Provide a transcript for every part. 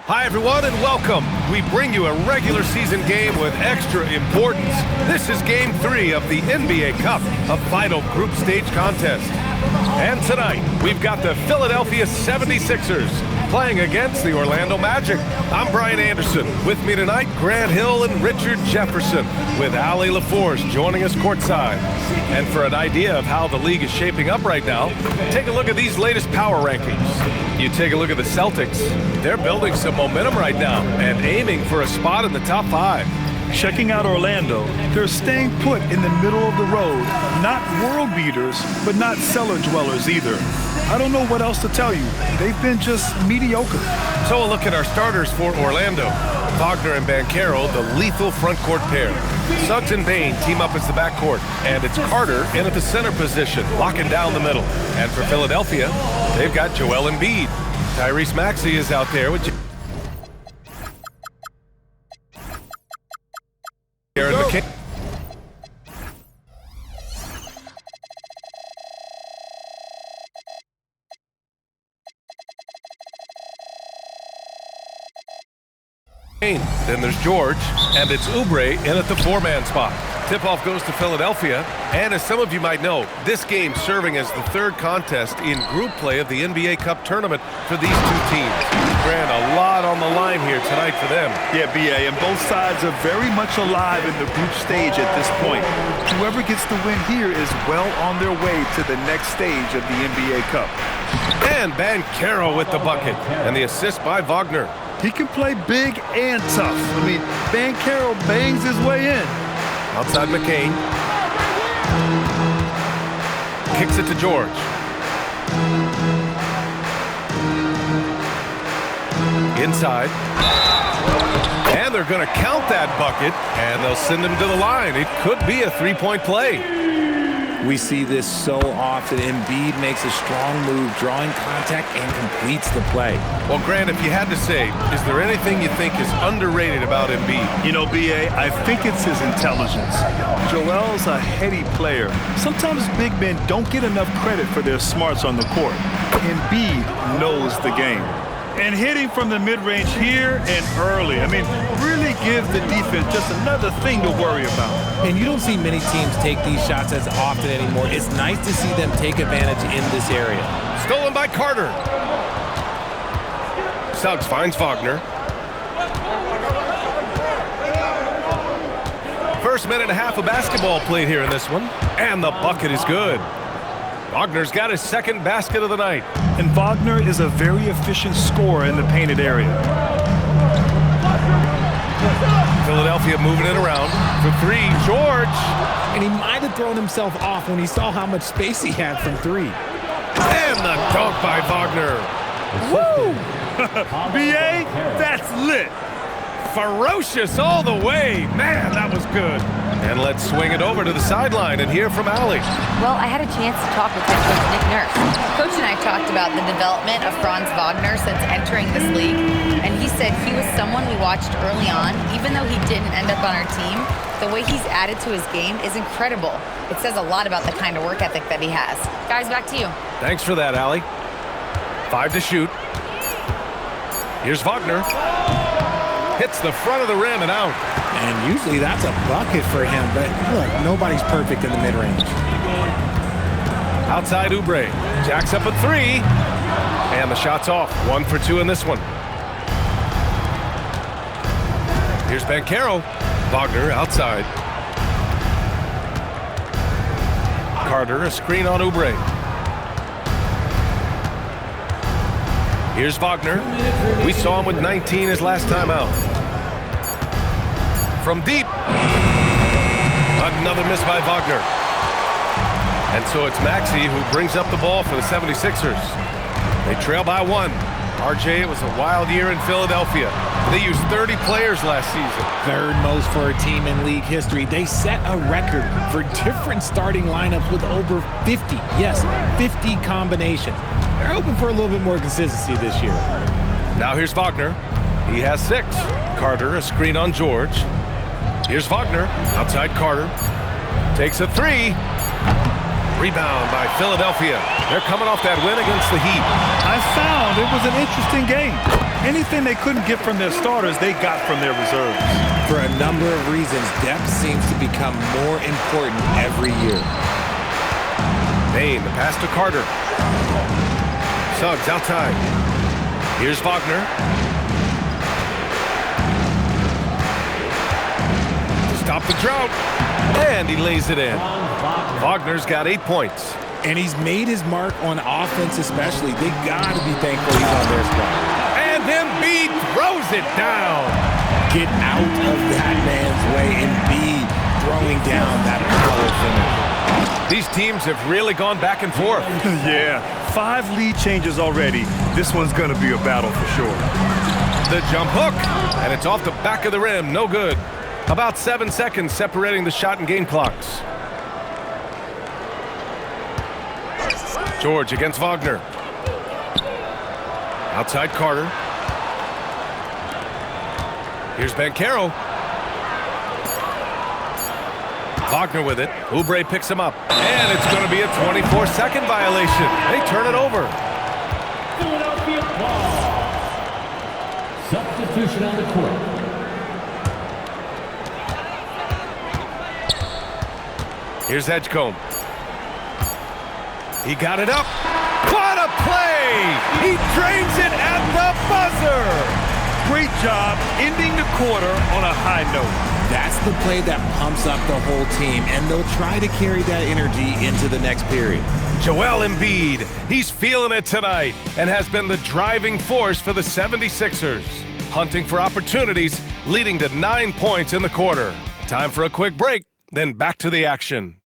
Hi, everyone, and welcome. We bring you a regular season game with extra importance. This is Game 3 of the NBA Cup, a final group stage contest. And tonight, we've got the Philadelphia 76ers playing against the Orlando Magic. I'm Brian Anderson. With me tonight, Grant Hill and Richard Jefferson, with Allie LaForce joining us courtside. And for an idea of how the league is shaping up right now, take a look at these latest power rankings. You take a look at the Celtics. They're building some momentum right now and aiming for a spot in the top 5. Checking out Orlando, they're staying put in the middle of the road. Not world beaters, but not cellar dwellers either. I don't know what else to tell you. They've been just mediocre. So a look at our starters for Orlando. Wagner and Banchero, the lethal front court pair. Suggs and Bain team up as the backcourt, and it's Carter in at the center position, locking down the middle. And for Philadelphia, they've got Joel Embiid. Tyrese Maxey is out there with Aaron McCain. Then there's George, and it's Oubre in at the 4-man spot. Tip-off goes to Philadelphia, and as some of you might know, this game serving as the third contest in group play of the NBA Cup tournament for these two teams. Grant, a lot on the line here tonight for them. Yeah, BA, and both sides are very much alive in the group stage at this point. Whoever gets the win here is well on their way to the next stage of the NBA Cup. And Banchero with the bucket, and the assist by Wagner. He can play big and tough. I mean, Banchero bangs his way in. Outside McCain. Kicks it to George. Inside. And they're going to count that bucket, and they'll send him to the line. It could be a three-point play. We see this so often. Embiid makes a strong move, drawing contact, and completes the play. Well, Grant, if you had to say, is there anything you think is underrated about Embiid? You know, BA, I think it's his intelligence. Joel's a heady player. Sometimes big men don't get enough credit for their smarts on the court. Embiid knows the game. And hitting from the mid-range here and early. I mean, really gives the defense just another thing to worry about. And you don't see many teams take these shots as often anymore. It's nice to see them take advantage in this area. Stolen by Carter. Suggs finds Wagner. First minute and a half of basketball played here in this one. And the bucket is good. Wagner's got his second basket of the night. And Wagner is a very efficient scorer in the painted area. Philadelphia moving it around for three. George. And he might have thrown himself off when he saw how much space he had from three. And the dunk by Wagner. Woo! BA, that's lit. Ferocious all the way. Man, that was good. And let's swing it over to the sideline and hear from Allie. Well, I had a chance to talk with head coach Nick Nurse. Coach and I talked about the development of Franz Wagner since entering this league, and he said he was someone we watched early on. Even though he didn't end up on our team, the way he's added to his game is incredible. It says a lot about the kind of work ethic that he has. Guys, back to you. Thanks for that, Allie. 5 to shoot. Here's Wagner. Hits the front of the rim and out. And usually that's a bucket for him, but look, nobody's perfect in the mid-range. Outside Oubre. Jacks up at 3. And the shot's off. 1 for 2 in this one. Here's Banchero. Wagner outside. Carter, a screen on Oubre. Here's Wagner. We saw him with 19 his last time out. From deep. Another miss by Wagner. And so it's Maxey who brings up the ball for the 76ers. They trail by 1. RJ, it was a wild year in Philadelphia. They used 30 players last season. Third most for a team in league history. They set a record for different starting lineups with over 50. Yes, 50 combinations. They're hoping for a little bit more consistency this year. Now here's Wagner. He has 6. Carter, a screen on George. Here's Wagner. Outside Carter. Takes a 3. Rebound by Philadelphia. They're coming off that win against the Heat. I found it was an interesting game. Anything they couldn't get from their starters, they got from their reserves. For a number of reasons, depth seems to become more important every year. Bain, the pass to Carter. Suggs outside. Here's Wagner. To stop the drought. And he lays it in. Wagner's got 8 points. And he's made his mark on offense especially. They got to be thankful he's on their squad. And Embiid throws it down. Get out of that man's way. Embiid throwing down that power finish. These teams have really gone back and forth. Yeah, 5 lead changes already. This one's going to be a battle for sure. The jump hook. And it's off the back of the rim. No good. About 7 seconds separating the shot and game clocks. George against Wagner. Outside Carter. Here's Banchero. Wagner with it. Oubre picks him up. And it's going to be a 24-second violation. They turn it over. Philadelphia ball. Substitution on the court. Here's Edgecombe. He got it up. What a play! He drains it at the buzzer! Great job ending the quarter on a high note. That's the play that pumps up the whole team, and they'll try to carry that energy into the next period. Joel Embiid, he's feeling it tonight and has been the driving force for the 76ers. Hunting for opportunities, leading to 9 points in the quarter. Time for a quick break, then back to the action.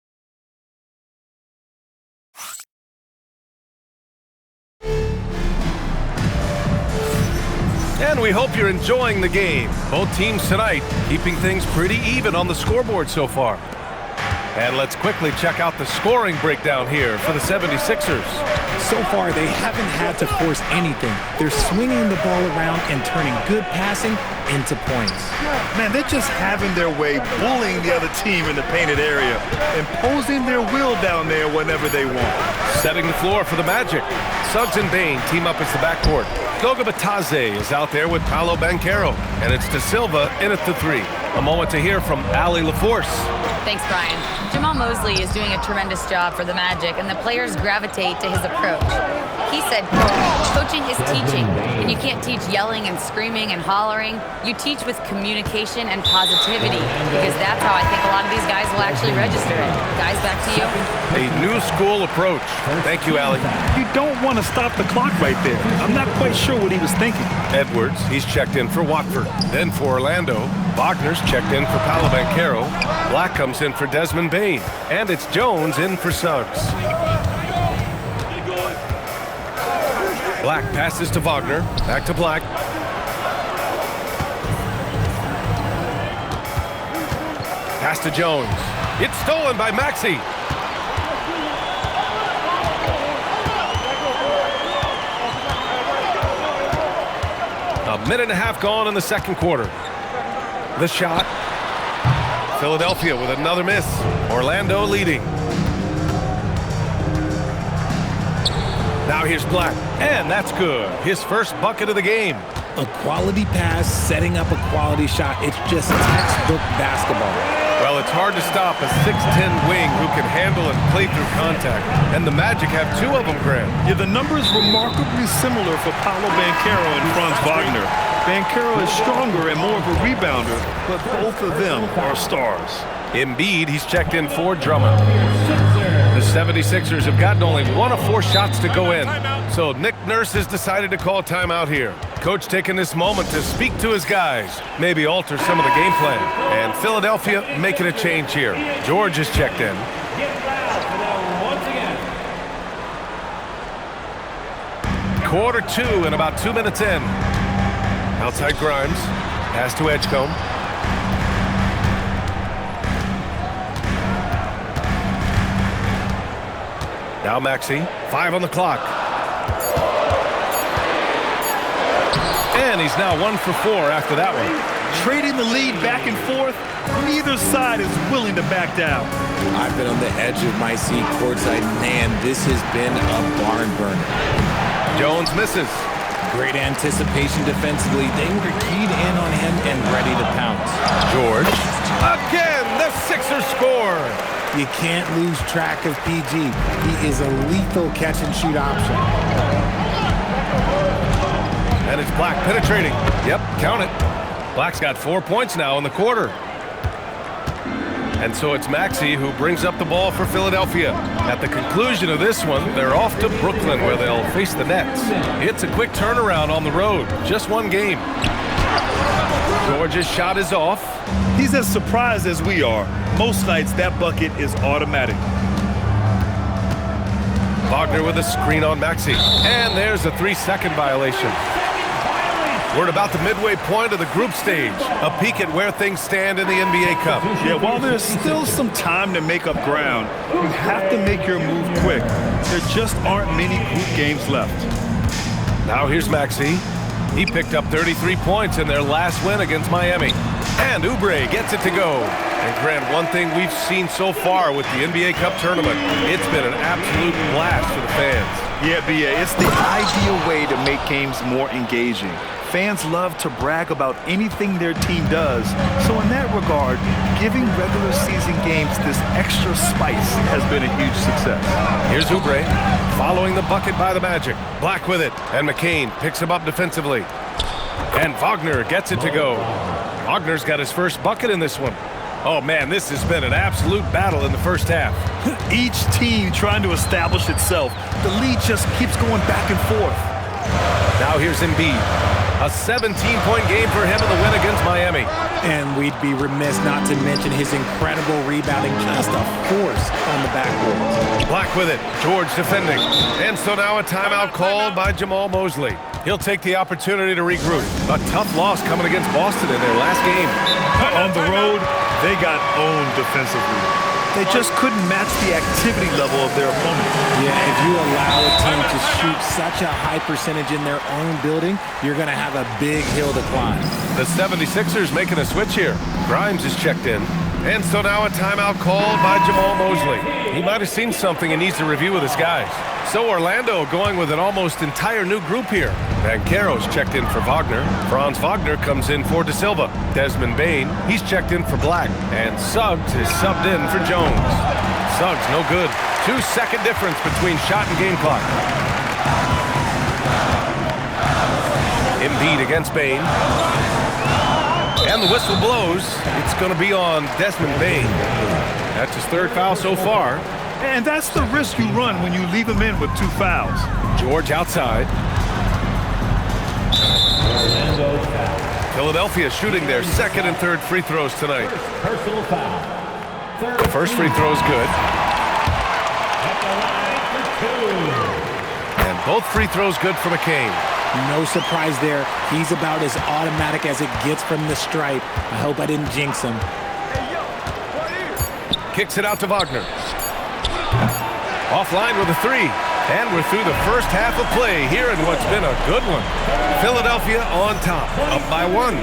And we hope you're enjoying the game. Both teams tonight keeping things pretty even on the scoreboard so far. And let's quickly check out the scoring breakdown here for the 76ers. So far, they haven't had to force anything. They're swinging the ball around and turning good passing into points. Man, they're just having their way, bullying the other team in the painted area, imposing their will down there whenever they want. Setting the floor for the Magic. Suggs and Bain team up as the backcourt. Goga Batadze is out there with Paolo Banchero, and it's De Silva in at the 3. A moment to hear from Allie LaForce. Thanks, Brian. Jamal Mosley is doing a tremendous job for the Magic, and the players gravitate to his approach. He said, quote, "Coaching is teaching, and you can't teach yelling and screaming and hollering. You teach with communication and positivity, because that's how I think a lot of these guys will actually register it." Guys, back to you. A new school approach. Thank you, Allie. You don't want to stop the clock right there. I'm not quite sure what he was thinking. Edwards, he's checked in for Watford. Then for Orlando, Wagner's checked in for Paolo Banchero. Black comes in for Desmond Bain. And it's Jones in for Suggs. Black passes to Wagner. Back to Black. Pass to Jones. It's stolen by Maxey. A minute and a half gone in the second quarter. The shot. Philadelphia with another miss. Orlando leading. Now here's Black. And that's good. His first bucket of the game. A quality pass, setting up a quality shot. It's just textbook basketball. Well, it's hard to stop a 6'10" wing who can handle and play through contact. And the Magic have 2 of them, Grant. Yeah, the numbers remarkably similar for Paolo Banchero and Franz Wagner. Banchero is stronger and more of a rebounder, but both of them are stars. Embiid, he's checked in for Drummond. The 76ers have gotten only 1 of 4 shots to go in. So Nick Nurse has decided to call timeout here. Coach taking this moment to speak to his guys, maybe alter some of the game plan. And Philadelphia making a change here. George is checked in. Quarter 2 and about 2 minutes in. Outside Grimes. Pass to Edgecombe. Now Maxey. 5 on the clock. And he's now 1 for 4 after that one. Trading the lead back and forth, neither side is willing to back down. I've been on the edge of my seat courtside. Man, this has been a barn burner. Jones misses. Great anticipation defensively. They were keyed in on him and ready to pounce. George. Again, the Sixers score. You can't lose track of PG. He is a lethal catch-and-shoot option. And it's Black penetrating. Yep, count it. Black's got 4 points now in the quarter. And so it's Maxey who brings up the ball for Philadelphia. At the conclusion of this one, they're off to Brooklyn where they'll face the Nets. It's a quick turnaround on the road. Just one game. George's shot is off. He's as surprised as we are. Most nights, that bucket is automatic. Wagner with a screen on Maxey. And there's a 3-second violation. We're at about the midway point of the group stage. A peek at where things stand in the NBA Cup. Yeah, while there's still some time to make up ground, you have to make your move quick. There just aren't many group games left. Now here's Maxey. He picked up 33 points in their last win against Miami. And Oubre gets it to go. And Grant, one thing we've seen so far with the NBA Cup tournament, it's been an absolute blast for the fans. Yeah, B.A., it's the ideal way to make games more engaging. Fans love to brag about anything their team does. So in that regard, giving regular season games this extra spice has been a huge success. Here's Oubre, following the bucket by the Magic. Black with it, and McCain picks him up defensively. And Wagner gets it to go. Wagner's got his first bucket in this one. Oh man, this has been an absolute battle in the first half. Each team trying to establish itself. The lead just keeps going back and forth. Now here's Embiid. A 17-point game for him in the win against Miami. And we'd be remiss not to mention his incredible rebounding, just a force on the backboard. Black with it, George defending. And so now a timeout called by Jamal Mosley. He'll take the opportunity to regroup. A tough loss coming against Boston in their last game. On the road, they got owned defensively. They just couldn't match the activity level of their opponent. Yeah, if you allow a team to shoot such a high percentage in their own building, you're going to have a big hill to climb. The 76ers making a switch here. Grimes is checked in. And so now a timeout called by Jamal Mosley. He might have seen something and needs to review with his guys. So Orlando going with an almost entire new group here. Banchero's checked in for Wagner. Franz Wagner comes in for De Silva. Desmond Bane, he's checked in for Black. And Suggs is subbed in for Jones. Suggs no good. 2-second difference between shot and game clock. Embiid against Bane. And the whistle blows. It's going to be on Desmond Bane. That's his third foul so far. And that's the risk you run when you leave him in with 2 fouls. George outside. Philadelphia shooting their second and third free throws tonight. Personal foul. The first free throw is good. And both free throws good for McCain. No surprise there. He's about as automatic as it gets from the stripe. I hope I didn't jinx him. Kicks it out to Wagner. Offline with a 3. And we're through the first half of play here in what's been a good one. Philadelphia on top, up by 1.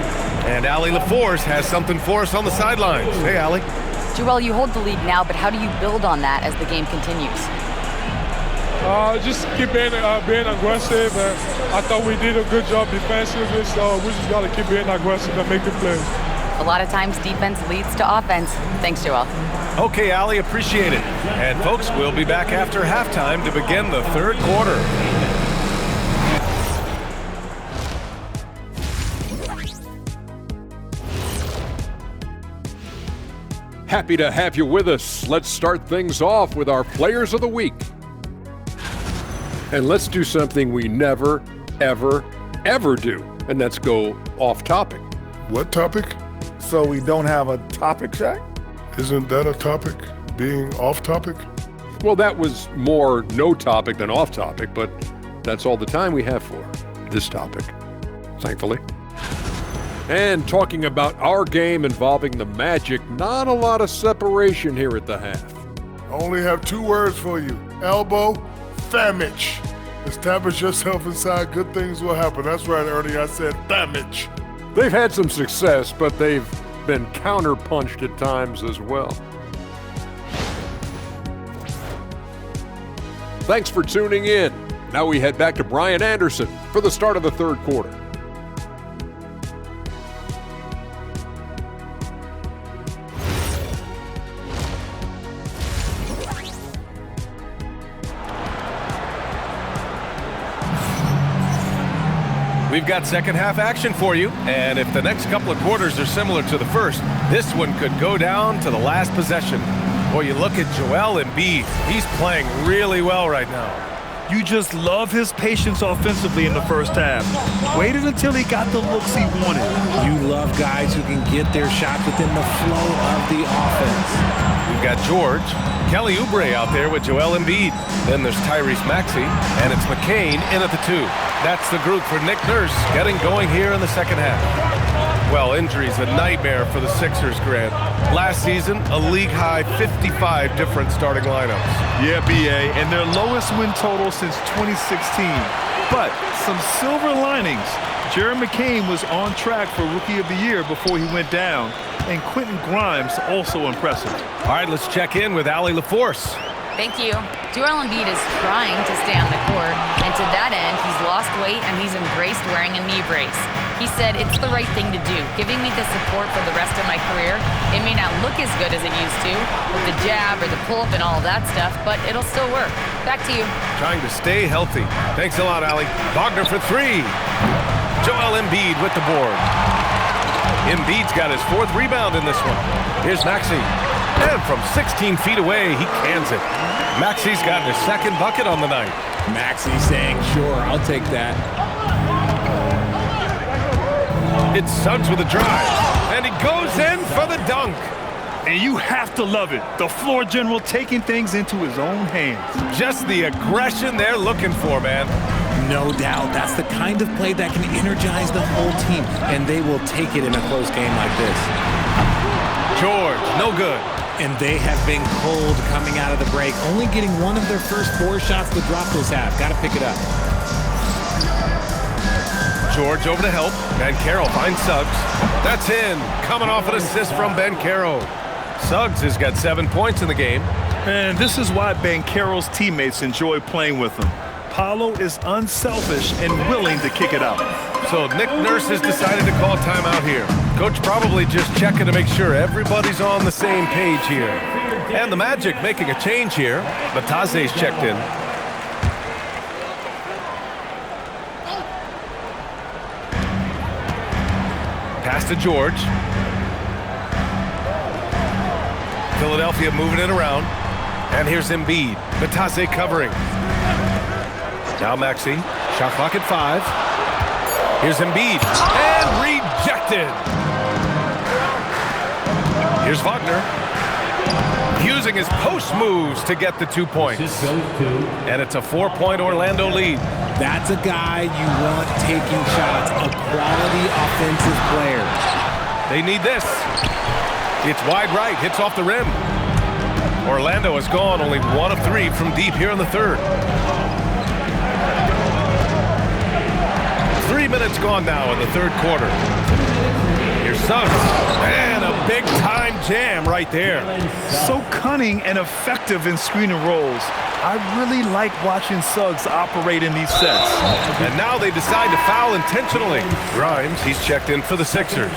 And Allie LaForce has something for us on the sidelines. Hey, Allie. Joel, you hold the lead now, but how do you build on that as the game continues? Just keep being aggressive. I thought we did a good job defensively, so we just got to keep being aggressive and make the plays. A lot of times defense leads to offense. Thanks, Joel. Okay, Allie, appreciate it. And folks, we'll be back after halftime to begin the third quarter. Happy to have you with us. Let's start things off with our Players of the Week. And let's do something we never, ever, ever do, and that's go off topic. What topic? So we don't have a topic, Shaq? Isn't that a topic? Being off topic? Well, that was more no topic than off topic, but that's all the time we have for this topic, thankfully. And talking about our game involving the Magic, not a lot of separation here at the half. I only have 2 words for you. Elbow, famage. Establish yourself inside, good things will happen. That's right, Ernie, I said famage. They've had some success, but they've been counterpunched at times as well. Thanks for tuning in. Now we head back to Brian Anderson for the start of the third quarter. We've got second half action for you, and if the next couple of quarters are similar to the first, this one could go down to the last possession. Boy, you look at Joel Embiid. He's playing really well right now. You just love his patience offensively in the first half. Waited until he got the looks he wanted. You love guys who can get their shot within the flow of the offense. We've got George, Kelly Oubre out there with Joel Embiid. Then there's Tyrese Maxey, and it's McCain in at the 2. That's the group for Nick Nurse getting going here in the second half. Well, injuries a nightmare for the Sixers, Grant. Last season, a league-high 55 different starting lineups. Yeah, B.A., and their lowest win total since 2016. But some silver linings. Jared McCain was on track for Rookie of the Year before he went down, and Quentin Grimes also impressive. All right, let's check in with Allie LaForce. Thank you. Joel Embiid is trying to stay on the court, and to that end, he's lost weight and he's embraced wearing a knee brace. He said, "It's the right thing to do, giving me the support for the rest of my career. It may not look as good as it used to, with the jab or the pull-up and all that stuff, but it'll still work." Back to you. Trying to stay healthy. Thanks a lot, Allie. Wagner for 3. Joel Embiid with the board. Embiid's got his 4th rebound in this one. Here's Maxey. And from 16 feet away, he cans it. Maxey's got his 2nd bucket on the night. Maxey saying, sure, I'll take that. It's Suggs with a drive. And he goes in for the dunk. And you have to love it. The floor general taking things into his own hands. Just the aggression they're looking for, man. No doubt. That's the kind of play that can energize the whole team, and they will take it in a close game like this. George, no good. And they have been cold coming out of the break, only getting one of their first 4 shots to drop this half. Got to pick it up. George over to help. Banchero finds Suggs. That's in. Coming off an assist from Banchero. Suggs has got 7 points in the game. And this is why Banchero's teammates enjoy playing with him. Paolo is unselfish and willing to kick it out. So Nick Nurse has decided to call timeout here. Coach probably just checking to make sure everybody's on the same page here. And the Magic making a change here. Batase's checked in. Pass to George. Philadelphia moving it around. And here's Embiid. Batase covering. Now Maxey. Shot clock at 5. Here's Embiid. And rejected. Here's Wagner. Using his post moves to get the 2 points. And it's a 4-point Orlando lead. That's a guy you want taking shots, a quality offensive player. They need this. It's wide right, hits off the rim. Orlando has gone only 1 of 3 from deep here in the 3rd. 3 minutes gone now in the 3rd quarter. Here's Suggs. And a big-time jam right there. So cunning and effective in screen and rolls. I really like watching Suggs operate in these sets. And now they decide to foul intentionally. Grimes, he's checked in for the Sixers.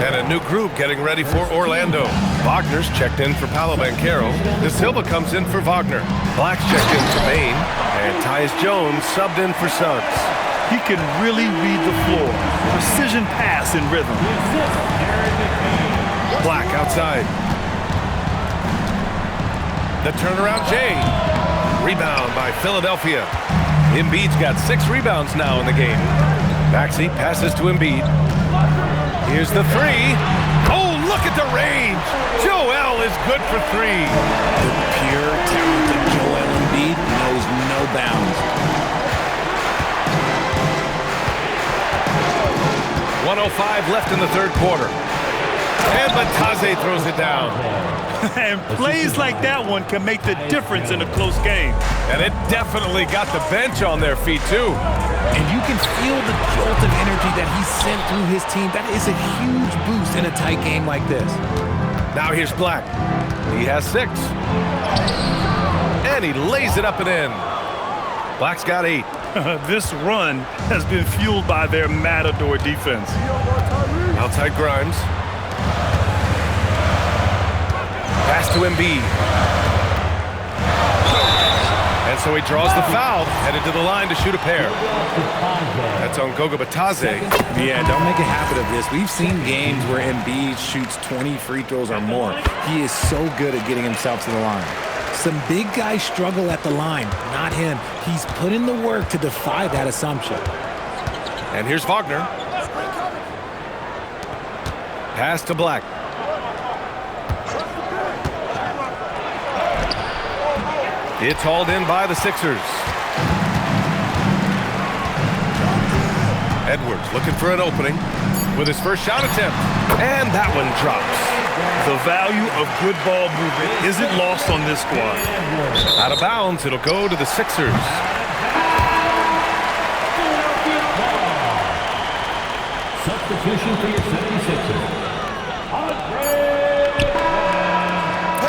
And a new group getting ready for Orlando. Wagner's checked in for Paolo Banchero. De Silva comes in for Wagner. Black's checked in for Bain. And Tyus Jones subbed in for Suggs. He can really read the floor. Precision pass in rhythm. Black outside. The turnaround Jay. Rebound by Philadelphia. Embiid's got 6 rebounds now in the game. Maxey passes to Embiid. Here's the 3. Oh, look at the range. Joel is good for 3. The pure talent of Joel Embiid knows no bounds. 1:05 left in the 3rd quarter. And Batase throws it down. And plays like that one can make the difference in a close game. And it definitely got the bench on their feet, too. And you can feel the jolt of energy that he sent through his team. That is a huge boost in a tight game like this. Now here's Black. He has 6. And he lays it up and in. Black's got 8. This run has been fueled by their Matador defense. Outside Grimes. Pass to Embiid. And so he draws the foul, headed to the line to shoot a pair. That's on Goga Batadze. Yeah, don't make a habit of this. We've seen games where Embiid shoots 20 free throws or more. He is so good at getting himself to the line. Some big guys struggle at the line, not him. He's put in the work to defy that assumption. And here's Wagner. Pass to Black. It's hauled in by the Sixers. Edwards looking for an opening with his first shot attempt. And that one drops. The value of good ball movement isn't lost on this squad. Out of bounds, it'll go to the Sixers. Substitution for your 76ers.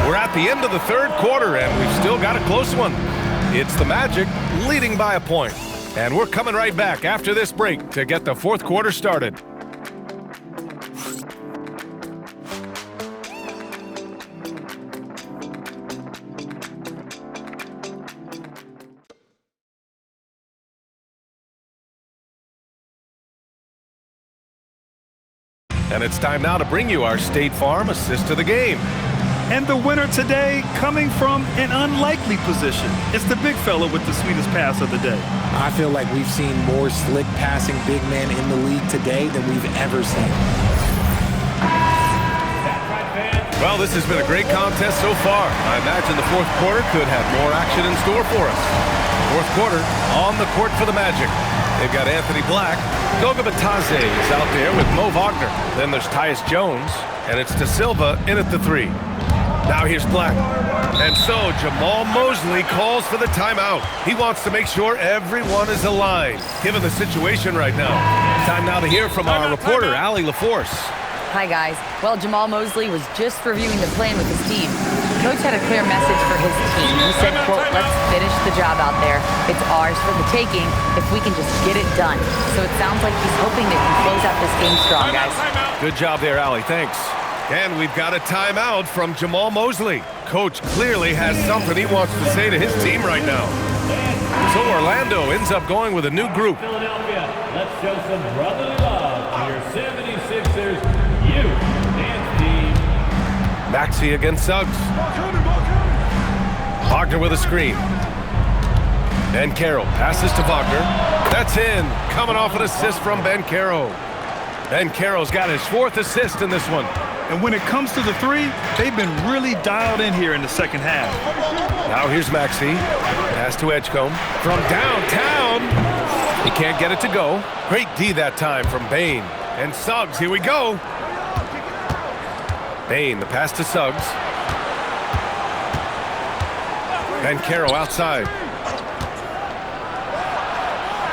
We're at the end of the third quarter, and we've still got a close one. It's the Magic leading by a point. And we're coming right back after this break to get the fourth quarter started. And it's time now to bring you our State Farm assist of the game. And the winner today coming from an unlikely position. It's the big fella with the sweetest pass of the day. I feel like we've seen more slick passing big men in the league today than we've ever seen. Well, this has been a great contest so far. I imagine the fourth quarter could have more action in store for us. Fourth quarter on the court for the Magic. They've got Anthony Black. Goga Batadze is out there with Mo Wagner. Then there's Tyus Jones, and it's De Silva in at the 3. Now here's Black. And so Jamal Mosley calls for the timeout. He wants to make sure everyone is aligned, given the situation right now. Time now to hear from our reporter, Allie LaForce. Hi, guys. Well, Jamal Mosley was just reviewing the plan with his team. Coach had a clear message for his team. He said, quote, "Let's finish the job out there. It's ours for the taking if we can just get it done." So it sounds like he's hoping they can close out this game strong, guys. Good job there, Allie. Thanks. And we've got a timeout from Jamal Mosley. Coach clearly has something he wants to say to his team right now. So Orlando ends up going with a new group. Philadelphia, let's show some brotherly love to your 76ers youth dance team. Maxey against Suggs. Wagner with a screen. Ben Carroll passes to Wagner. That's in. Coming off an assist from Ben Carroll. Ben Carroll's got his 4th assist in this one. And when it comes to the 3, they've been really dialed in here in the second half. Now here's Maxey. Pass to Edgecombe. From downtown. He can't get it to go. Great D that time from Bane. And Suggs, here we go. Bane, the pass to Suggs. Ben Carroll outside.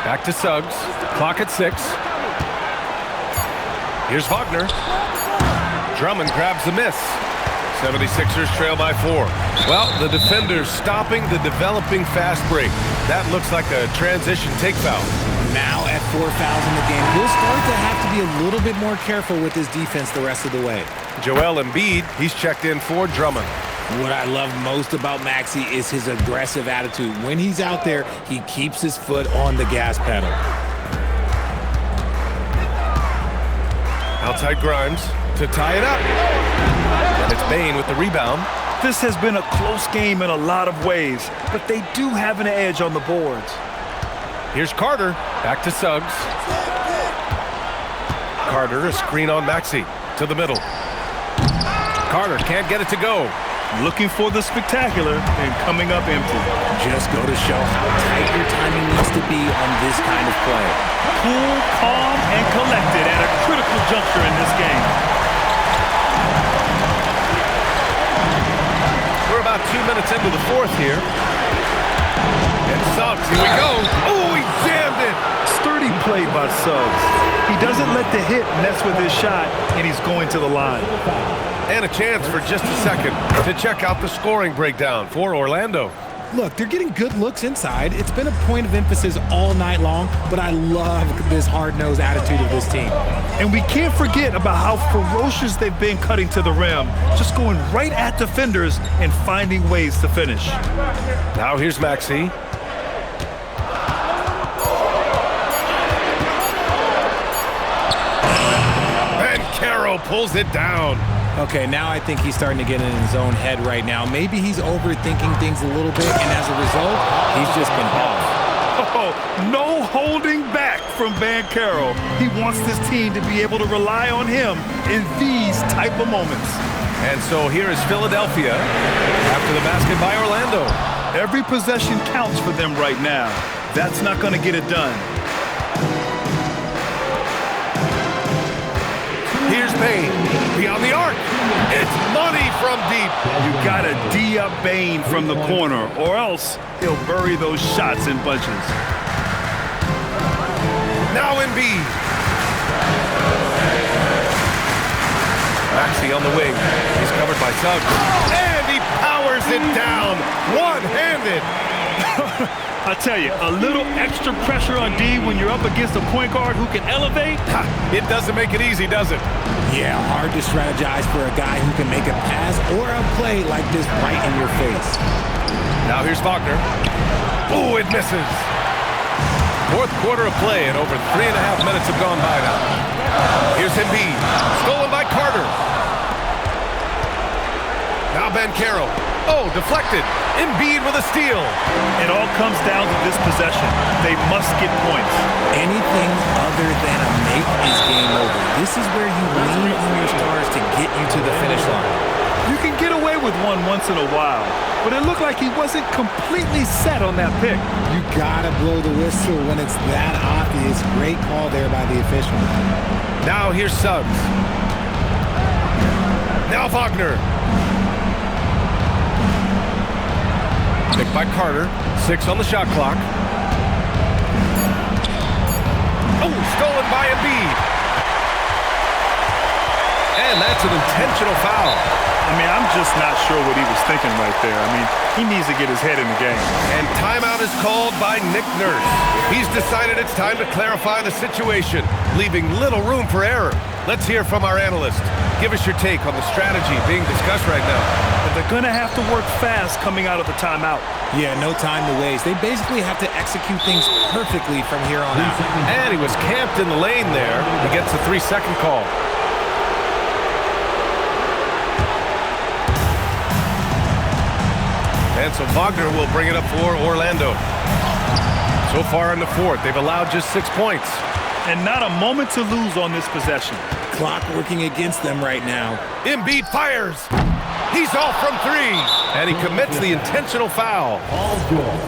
Back to Suggs. Clock at 6. Here's Wagner. Drummond grabs the miss. 76ers trail by 4. Well, the defenders stopping the developing fast break. That looks like a transition take foul. Now at 4 fouls in the game, he'll start to have to be a little bit more careful with his defense the rest of the way. Joel Embiid, he's checked in for Drummond. What I love most about Maxey is his aggressive attitude. When he's out there, he keeps his foot on the gas pedal. Outside Grimes to tie it up. And it's Bane with the rebound. This has been a close game in a lot of ways, but they do have an edge on the boards. Here's Carter. Back to Suggs. Carter, a screen on Maxey. To the middle. Carter can't get it to go. Looking for the spectacular and coming up empty. Just go to show how tight your timing needs to be on this kind of play. Cool, calm, and collected at a critical juncture in this game. We're about 2 minutes into the fourth here. And Suggs, here we go. Oh, he jammed it. Sturdy play by Suggs. He doesn't let the hit mess with his shot, and he's going to the line. And a chance for just a second to check out the scoring breakdown for Orlando. Look, they're getting good looks inside. It's been a point of emphasis all night long, but I love this hard-nosed attitude of this team. And we can't forget about how ferocious they've been cutting to the rim, just going right at defenders and finding ways to finish. Now here's Maxey. And Caro pulls it down. Okay, now I think he's starting to get in his own head right now. Maybe he's overthinking things a little bit, and as a result, he's just been off. Oh, no holding back from Caro. He wants this team to be able to rely on him in these type of moments. And so here is Philadelphia after the basket by Orlando. Every possession counts for them right now. That's not going to get it done. Here's Bain, beyond the arc. It's money from deep. You got to D up Bain from the corner, or else he'll bury those shots in bunches. Now Embiid. Maxey on the wing. He's covered by Suggs. And he powers it down, one-handed. I tell you, a little extra pressure on D when you're up against a point guard who can elevate. It doesn't make it easy, does it? Yeah, hard to strategize for a guy who can make a pass or a play like this right in your face. Now here's Wagner. Oh, it misses. Fourth quarter of play, and over 3.5 minutes have gone by now. Here's Embiid, stolen by Carter. Now Caro. Oh, deflected. Embiid with a steal. It all comes down to this possession. They must get points. Anything other than a make is game over. This is where you lean on your stars to get you to the finish line. You can get away with one once in a while, but it looked like he wasn't completely set on that pick. You gotta blow the whistle when it's that obvious. Great call there by the official. Now here's Suggs. Now Wagner. Picked by Carter. 6 on the shot clock. Oh, stolen by Embiid. And that's an intentional foul. I mean, I'm just not sure what he was thinking right there. I mean, he needs to get his head in the game. And timeout is called by Nick Nurse. He's decided it's time to clarify the situation, leaving little room for error. Let's hear from our analyst. Give us your take on the strategy being discussed right now. But they're going to have to work fast coming out of the timeout. Yeah, no time to waste. They basically have to execute things perfectly from here on out. And he was camped in the lane there. He gets a 3-second call. And so Wagner will bring it up for Orlando. So far in the fourth, they've allowed just 6 points. And not a moment to lose on this possession. Clock working against them right now. Embiid fires. He's off from 3. And he commits the intentional foul. Paul George.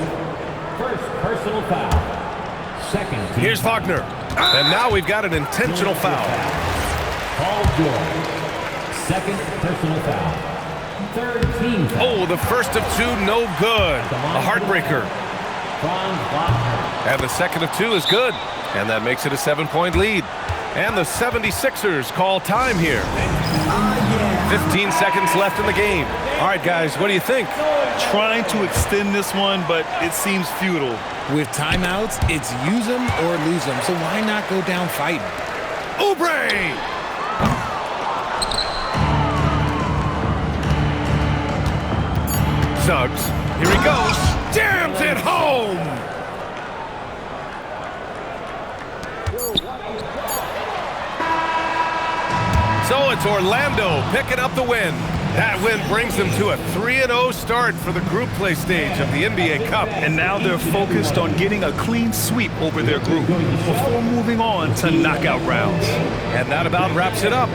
First personal foul. Second. Here's Wagner. And now we've got an intentional foul. Paul George. Second personal foul. Third team foul. Oh, the first of 2, no good. A heartbreaker. And the second of 2 is good. And that makes it a 7-point lead. And the 76ers call time here. 15 seconds left in the game. All right, guys, what do you think? Trying to extend this one, but it seems futile. With timeouts, it's use them or lose them. So why not go down fighting? Oubre! Suggs, here he goes. Jams it home! So it's Orlando picking up the win. That win brings them to a 3-0 start for the group play stage of the NBA Cup. And now they're focused on getting a clean sweep over their group before moving on to knockout rounds. And that about wraps it up.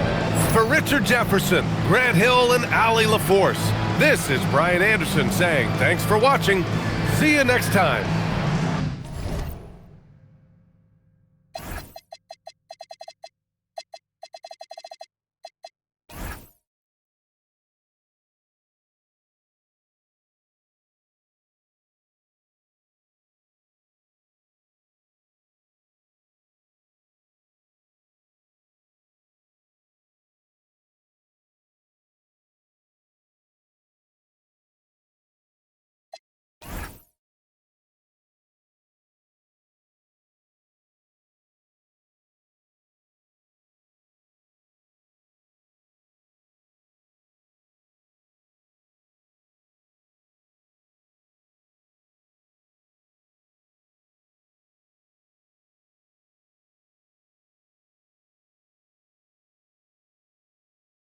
For Richard Jefferson, Grant Hill, and Allie LaForce, this is Brian Anderson saying thanks for watching. See you next time.